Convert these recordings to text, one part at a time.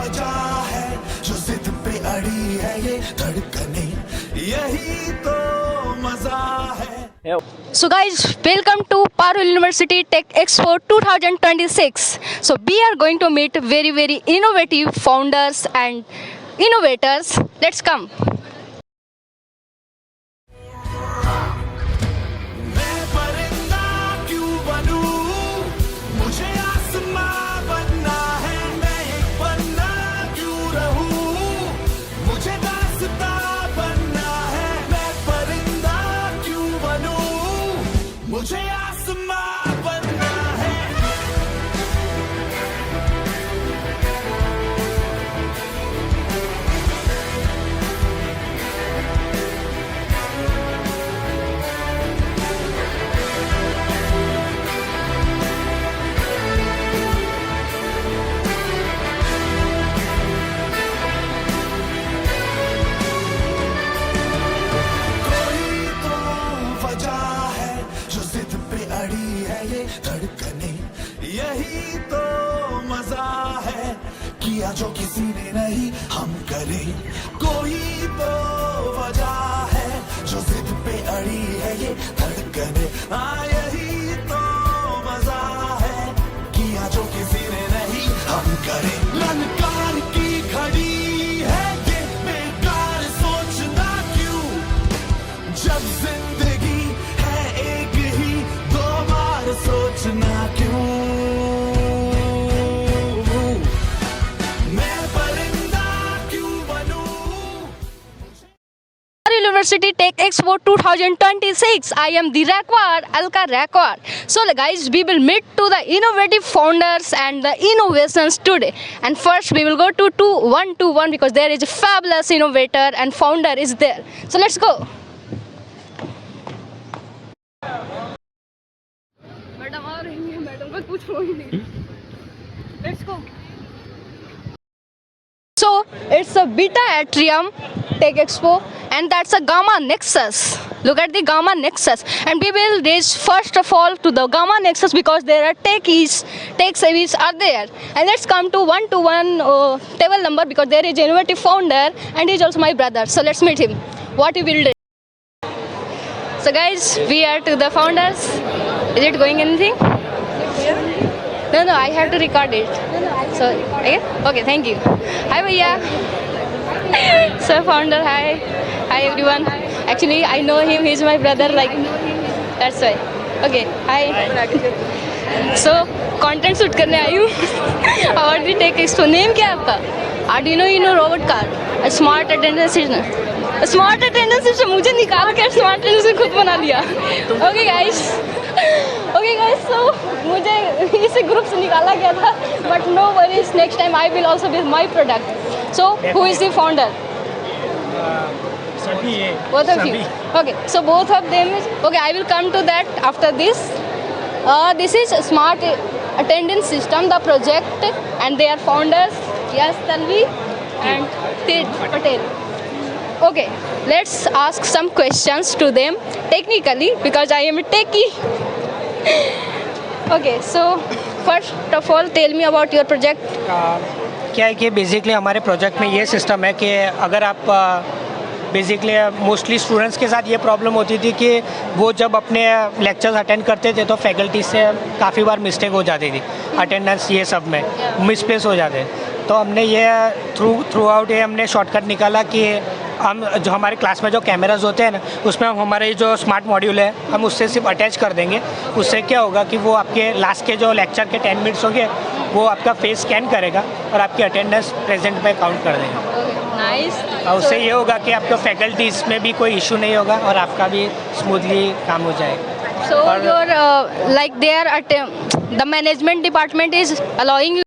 वजह है जो जिद पे अड़ी है ये धड़कने, यही तो मजा है। So guys, welcome to Parul University Tech Expo 2026. So we are going to meet very innovative founders and innovators. Let's come. मैं परिंदा क्यों बनूं, मुझे आसमां बनना है। मैं एक पन्ना क्यों रहूं, मुझे दास्तां बनना है। मैं परिंदा क्यों बनूं, मुझे आसमां बनना है। कोई तो वजह है जो जिद पे अड़ी है ये धड़कने, यही तो मजा है। किया जो किसी ने नहीं हम करें, कोई तो वजह है जो जिद पे अड़ी है ये धड़कने। यही तो मजा है, किया जो किसी ने नहीं हम करें। ललकार की घड़ी है ये बेकार सोचना क्यों, जब जिंदगी है एक ही दो बार सोचना क्यों। मैं परिंदा क्यों बनूं। Parul University Tech Expo 2026. I am the Rakwar, Alka Rakwar. So guys, we will meet to the innovative founders and the innovations today. And first we will go to 121 because there is a fabulous innovator and founder is there. So let's go. Madam आ रही है, madam को पूछो ही नहीं। Let's go. So it's a Beta Atrium Tech Expo and that's a Gamma Nexus. Look at the Gamma Nexus and we will reach first of all to the Gamma Nexus because there are tech savies are there. And let's come to 121 table number because there is innovative founder and he is also my brother. So let's meet him. What he will do. So guys, we are to the founders. Is it going anything? No, I have to record it. Sorry. Okay, thank you. Hi, Bhaiya. So, founder, hi. Hi, everyone. Actually, I know him. He's my brother. Like, that's why. Okay, hi. So, content shoot करने आई हूँ. About the Tech Expo. Name क्या है आपका? Arduino robot car. A smart attendance system. Smart attendance system मुझे निकाल कर smart attendance खुद बना लिया. ओके गाइस, सो मुझे इसी ग्रुप से निकाला गया था but no worries, next time I will also with my product. So who is the founder? both of you. Okay, so both of them is okay. I will come to that after this. This is smart attendance system, the project, and their founders yes Tanvi and Tej Patel. Okay, let's ask some questions to them technically because I am a techie. Okay, so first of all tell me about your project. क्या है कि basically हमारे project में ये system है कि अगर आप बेसिकली मोस्टली स्टूडेंट्स के साथ ये प्रॉब्लम होती थी कि वो जब अपने लेक्चर्स अटेंड करते थे तो फैकल्टी से काफ़ी बार मिस्टेक हो जाती थी, अटेंडेंस ये सब में मिसप्लेस हो जाते. तो हमने ये थ्रू आउट ये हमने शॉर्टकट निकाला कि हम जो हमारे क्लास में जो कैमराज होते हैं ना उसमें हम हमारे जो स्मार्ट मॉड्यूल है हम उससे सिर्फ अटैच कर देंगे. उससे क्या होगा कि वो आपके लास्ट के जो लेक्चर के 10 मिनट्स होंगे वो आपका फेस स्कैन करेगा और आपकी अटेंडेंस प्रेजेंट पे काउंट कर देगा. नाइस. और उससे ये होगा कि आपको फैकल्टीज में भी कोई इशू नहीं होगा और आपका भी स्मूथली काम हो जाएगा. So your like their the management department is allowing you.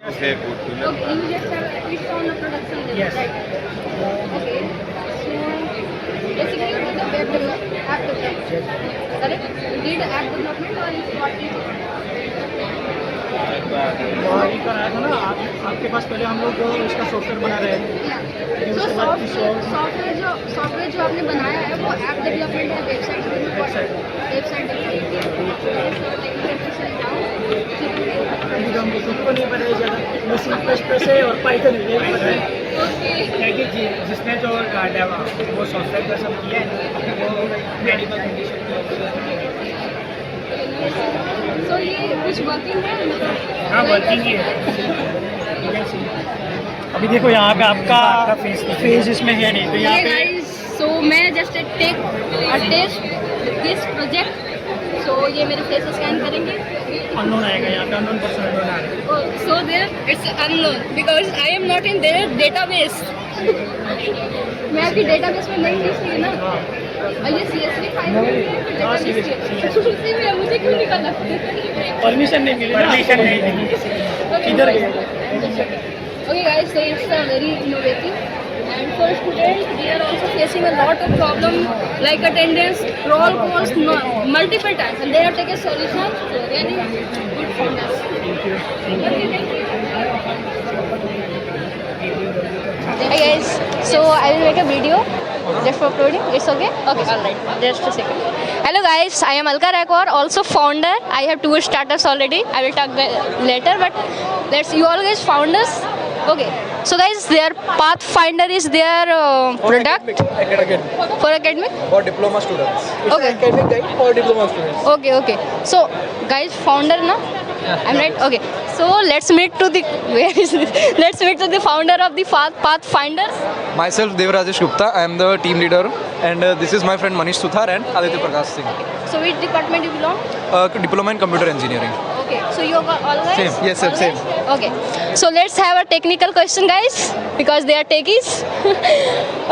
Okay, you just have at least on the production level, Yes. right? Okay. So basically you do the web development, app development. Correct? You did app development or is what you do? वही कराया था ना आपके पास. पहले हम लोग इसका software बना रहे थे. So सॉफ्टवेयर जो आपने बनाया है वो ऐप डेवलपमेंट है, वेबसाइट डेवलपमेंट. अभी तो हमको खुद को नहीं पता है ज़्यादा, वो सी प्लस प्लस है और पाइथन है, यही पता है। क्या कि जिसने जो वो सॉफ्टवेयर का सब किया है वो मेडिकल कंडीशन So ये कुछ वर्किंग है मतलब? हाँ वर्किंग ही है। अभी देखो यहाँ पे आपका फेस इसमें है नहीं, तो यहाँ Hey पे guys, so मैं just take a test this project. So ये मेरे फेस स्कैन करेंगे. अननोन आएगा, यहाँ पे अननोन पर्सन अननोन आ रहा है। Oh, so there it's unknown because I am not in their database. मैं आपकी database में नहीं लिखी है ना. और ये CSV फाइल में मुझे क्यों निकाला? परमिशन नहीं मिली, परमिशन नहीं मिली। किधर गए? Okay guys, so it's very innovative. And for students, they are also facing a lot of problem like attendance, roll calls multiple times, and they have taken solutions. So really good for us. Okay, thank you. Hi guys, so I will make a video just for uploading. It's okay? Okay, alright. Just a second. Hello guys, I am Alka Raikor, also founder. I have 2 starters already. I will talk later, but you all guys founders. Okay, so guys, their Pathfinder is their product for academic. For diploma students. It's Okay. an academic guide for diploma students. Okay. So guys, founder na? I'm right. Okay. So let's meet to the where is this? Let's meet to the founder of the Pathfinders. Myself, Devrajesh Gupta. I am the team leader, and this is my friend Manish Suthar and Aditya Prakash Singh. So which department you belong? Diploma in computer engineering. Okay. So you are all guys? Same. Yes, sir, All same. guys? Okay. So let's have a technical question, guys, because they are techies.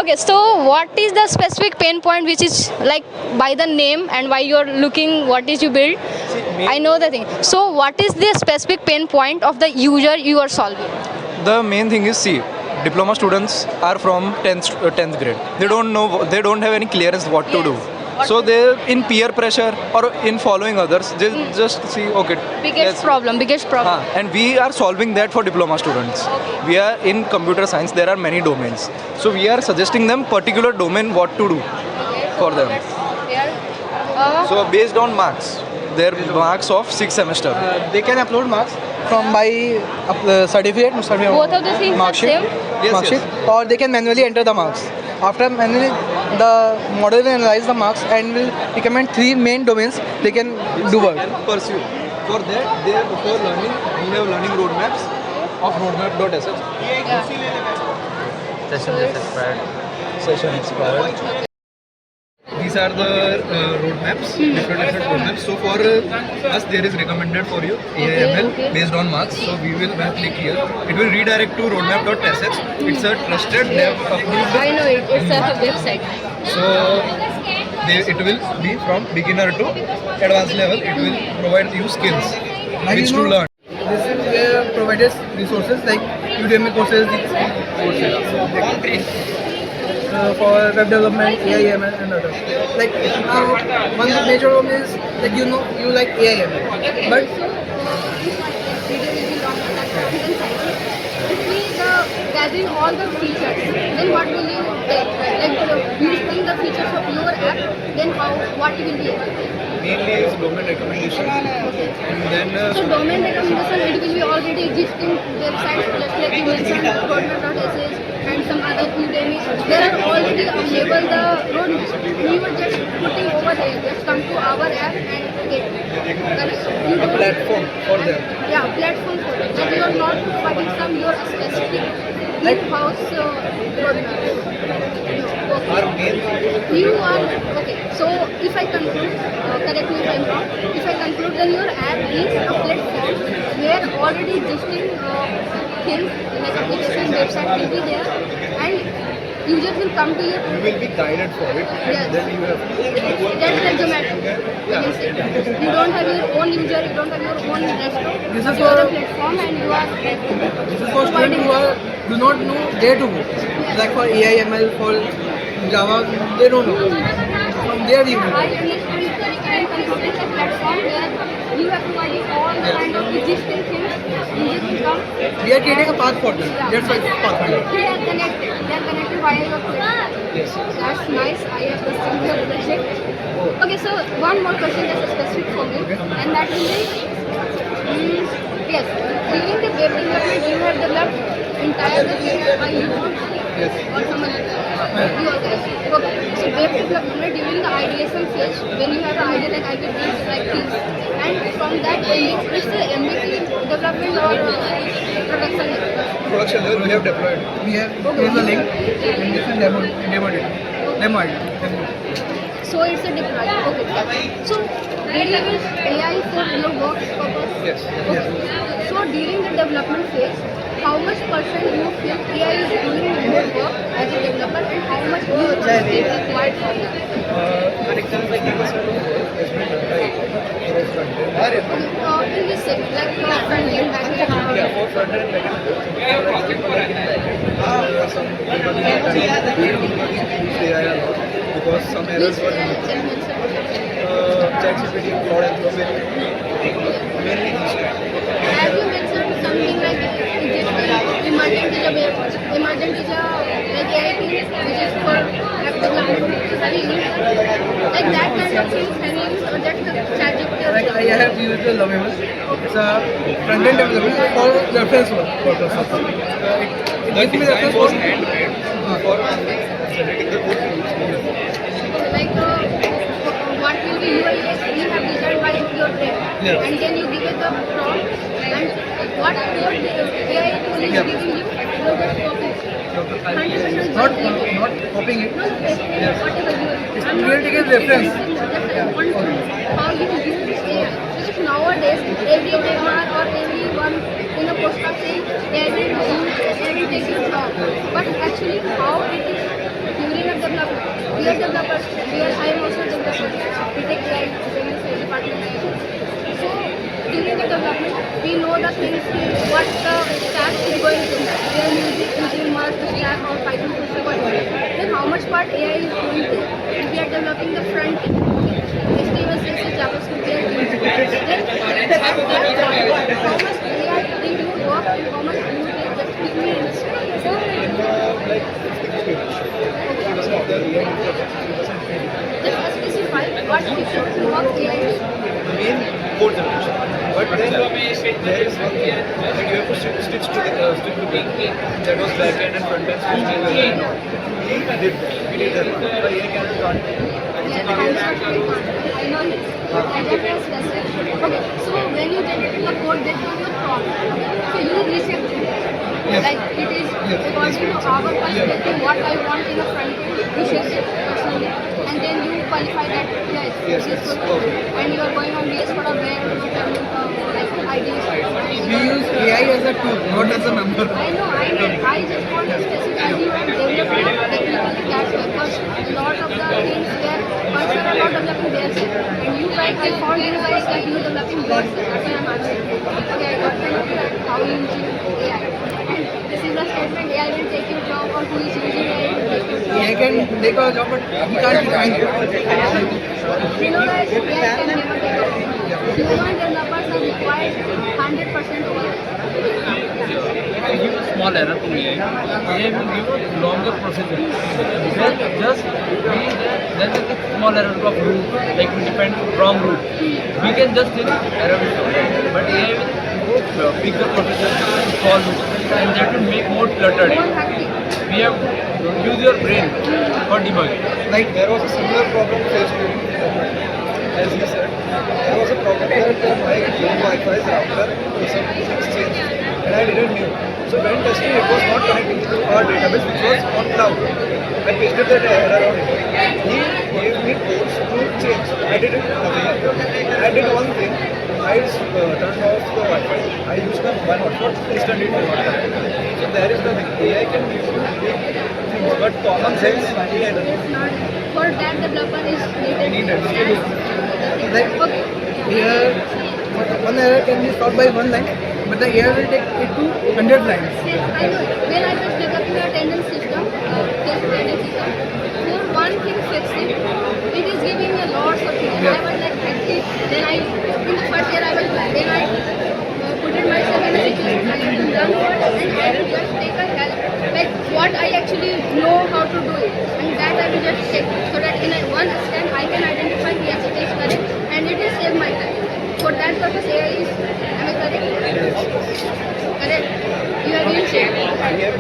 Okay. So what is the specific pain point which is like by the name and why you are looking what is you build? I know the thing. So what is the specific pain point of the user you are solving? The main thing is, see, diploma students are from 10th grade. They don't know, they don't have any clearance what to do. What So to they're in peer pressure or in following others. They just see, okay. Biggest problem. And we are solving that for diploma students. We are in computer science. There are many domains. So we are suggesting them particular domain what to do for them. So based on marks, their marks of 6th semester. They can upload marks from my certificate, Both of the things mark are sheet, same? Yes, mark sheet, yes. or they can manually enter the marks. After manually, the model will analyze the marks and will recommend 3 main domains they can do work. And pursue. For that, they are before learning, we have learning roadmaps of roadmap.sh. Session expired. These are the roadmaps, different roadmaps. So for us, there is recommended for you AIML okay. based on marks. So we will click here. It will redirect to roadmap.sh. It's a trusted dev approved. I know it. It's a website. So it will be from beginner to advanced level. It will provide you skills which to learn. This is where provided resources like Udemy courses, for web development, AIML and others. Like one major one is that you like AIML, but Gathering all the features, then what will you take? Like you explain the features of your app, then what you will be able to. Mainly is domain recommendation. And then So domain recommendation, it will be already existing websites just like you mentioned, roadmap.sh and some other Udemy. There are already available the roadmaps. We were just putting over there, just come to our app and get. Correct? You a don't- platform for them. Yeah, platform for it. But you are not providing some your specific in-house roadmap. Our main You are okay. So if I conclude, correct me if I'm wrong. If I conclude, then your app is a platform where already existing things like application website will be there, and users will come to your. you will be guided for it. Yes. And then you have That's like Zomato. You can say you don't have your own user, you don't have your own restaurant. This is you are a for- platform, and you are. this is for students who do not know where to go. Like for AIML, for Java, they don't know. From there you I understand and consider a platform where you have provided all the kind of existing things. Users will come. we are creating a path for them. That's why it's Pathfinder. They are connected. They are connected via your platform. Yes. That's nice. I have the similar project. Okay, so one more question that's specific for me, and that will be, yes, during the web development, you have developed entire the web by you Yes. or someone else? You are guys. Okay, so web development during the ideation phase, when you have an idea like I will do like this, and from that it's the MVP development or production level? Production level we have deployed. We have here's the link and this is demo it. Demo it. So it's a deployment. Okay. So did you use AI for your work purpose? Yes. Okay. So during the development phase, how much percent you feel AI is doing your work as a developer, and how much you feel required for that? For example, like 80% of work has been done by Okay. In this segment, like front end, back end. Yeah, for front end and back end. For example, like in back end, there are some people in back end who use AI a lot because some errors were ChatGPT, Claude Anthropic, mainly these two. As you mentioned something like emergent is a like AI thing which is for app development. So have you used that? Like that kind of things have you used, or that's the ChatGPT or Like I have used the Lovable. It's a front-end development for reference work purpose. It gives me reference was handmade for generating the code. like what will be UI you have designed by your brain, Yes. and then you give it the prompt, and what your AI tool is giving you, you just copy. 100% Not copying it. No, whatever you It's I'm not creating a reference. just I want to know how you use AI. Because nowadays, every webinar or everyone in a post are saying AI will take your job. But actually, how it is during a development. We are developers. I am also a developer. We take AI department. So during the development, we know the things what the stack is going to do. We are using Merge, Stack or Python to whatever. Then how much part AI is going to? If we are developing the front end, HTML, CSS, JavaScript, we are doing. Then at that point, how much AI did you work and how much you did just give me just specify what you should work AI. Main code generation. But then there is one thing that you have to stitch together. That was back end and front end stitched together. We did that. The AI cannot can't. I know it. Okay, so when you generate the code based on your prompt, so you reshape it. Yes. Like it is Yes. according to our perspective, what I want in a front end, you shape it personally, and then you qualify that yes, Yes, this yes. is good. And you are going on BS for a where like ideas. We use AI as a tool, not as a number. I know. I just want to specify you and develop technically that's because a lot of the things where person are not developing their self. And you guys, I found you guys that you developing yourself. That's why I'm asking. Okay, I got to know that how you using AI. And this is a statement AI will take your job or who is using AI will take your job. AI can take our job, but we can't define it. You know that AI can never take over. Human developers are required 100% over there. Give a small error to AI. AI will give a longer procedure. Then just there's a small error of route, like we depend wrong route. We can just think error will come. But AI will pick the procedure and solve it. And that will make more cluttered. More hectic. We have to use your brain for debugging. Like there was a similar problem faced during as he said. There was a problem that my home Wi-Fi router for some reason changed, and I didn't know. So when testing, it was not connecting to our database, which was on cloud. I pasted that error on it. He gave me codes to change. I did nothing. I did one thing. I turned off the Wi-Fi. I used the one hotspot, instantly it was not connected. So there is the thing. AI can give you big things, but common sense, AI doesn't. It's not for that developer is needed. Needed. Like, okay. Here, one error can be solved by one line, but the AI will take it to 100 lines. Yes, I know. When I was developing a attendance system, test attendance system, for one thing fixing, it is giving me lots of things. And I was like, hectic. Then in the first year I was bad. Then I put it myself in a situation. I had to learn what and I had to just take a help. Like what I actually know how to do it. And that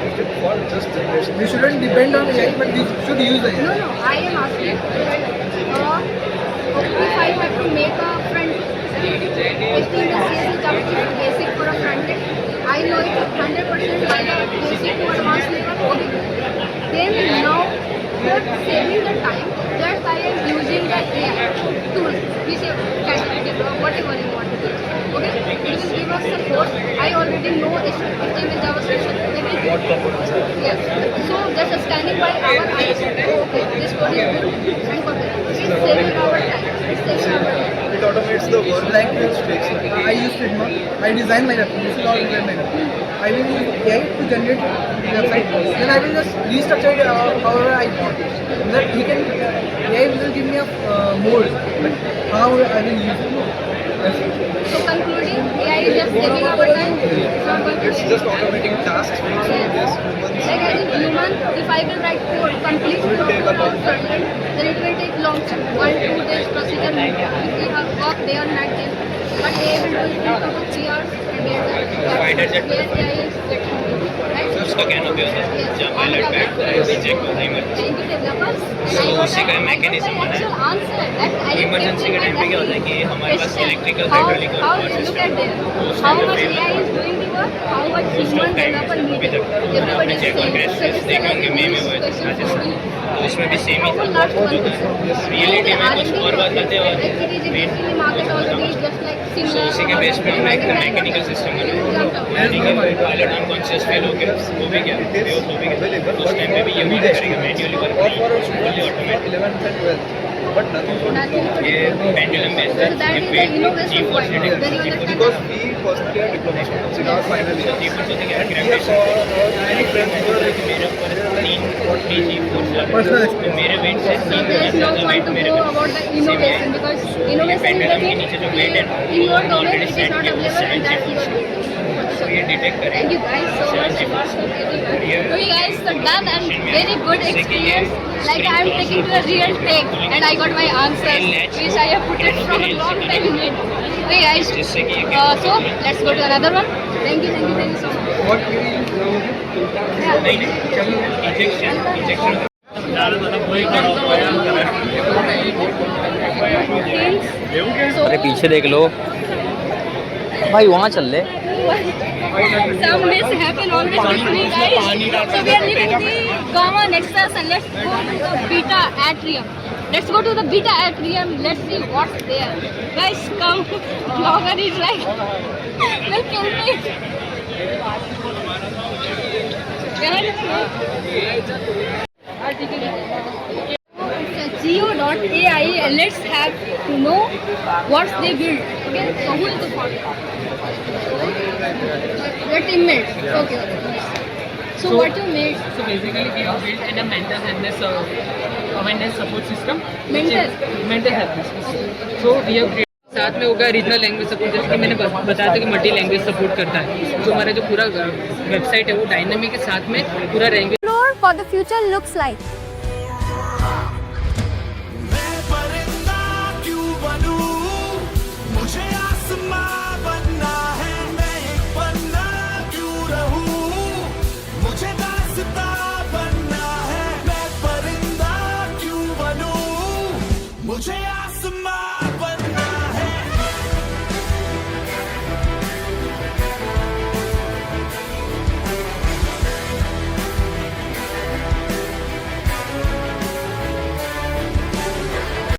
used it for just generation. We shouldn't depend on AI, but we should use AI. No, I am asking. If I have to make a front end, HTML, CSS, JavaScript basic for a front end, I know it 100% by the basic to advanced level. Okay. Then now, for saving the time, just I am using the AI tool, which is ChatGPT or whatever you want to do. Okay. It will give us support. I already know HTML, JavaScript, everything. What components are? Yes. So just scanning by our eyes. Okay, this code is good and perfect. It's saving our time. It's saving our time. It automates the work language takes. I use Figma. I design my website. This is all design my website. I will use AI to generate the website. Then I will just restructure it however I want. That he can AI will give me a mold, like how I will use it. That's it. So concluding, AI is just saving our time. It's not going to It's just automating tasks. Yes, humans. Like as a human, if I will write code, complete code on front end, then it will take long time. 1-2 days procedure. If we have work day or night time. But AI will do it in 2 to 3 hours and we are done. Where AI is getting right? उसका क्या नाम है जब pilot बैठ reject होता है emergency So उसी का मैकेनिज्म बना है इमरजेंसी के टाइम पे क्या होता है कि हमारे पास इलेक्ट्रिकल हाइड्रोलिक और power system How much AI is doing the work? How much human developer needed? Everybody is check और saying. क्रैशेस देखे होंगे में हुए थे राजस्थान तो इसमें भी सेम ही था रियलिटी में कुछ और बात करते हैं सो उसी के बेस पे हम एक मैकेनिकल सिस्टम बनाए पायलट अनकॉन्शियस फेल हो गया वो भी क्या बेहोश हो भी गया उस टाइम पे भी ये भी करेगा manually work Or for a fully student automatic 11th and 12th, but nothing for ये पेंडुलम बेस्ड है ये वेट G4 से because we personally are diploma students in our final year. G4 से क्या We have gravity saw many friends who are like मेरे ऊपर 3 G4 personal तो मेरे वेट से So 3 there is no ज़्यादा point वेट to मेरे go में about the innovation because innovation is the pendulum के नीचे जो वेट है in your domain already it is set not है वो available and that's 7 your तो ये डिटेक्ट Thank करेगा you guys so much for participating. So you guys so done and very good experience. Like I am taking to a real take and I got my answers which I have put it from a long time in it. Okay guys. So let's go to another one. Thank you so much. what we use now. नहीं नहीं injection अरे पीछे देख लो भाई वहाँ चल ले Some days happen always with me guys. So we are leaving the Gamma Nexus and let's go to the Beta Atrium. Let's go to the Beta Atrium. Let's see what's there. Guys, come. Vlogger is like, will kill me. Geo.ai and let's have to know what they build. Okay, so who is the founder? Your teammates. Okay. So what you made? So basically we have built in a mental awareness support system. Mental health system. So we have created साथ में होगा regional language support जैसे कि मैंने बताया था कि multi language support करता है तो हमारा जो पूरा वेबसाइट है वो डायनामिक के साथ में पूरा language Explore for the future looks like.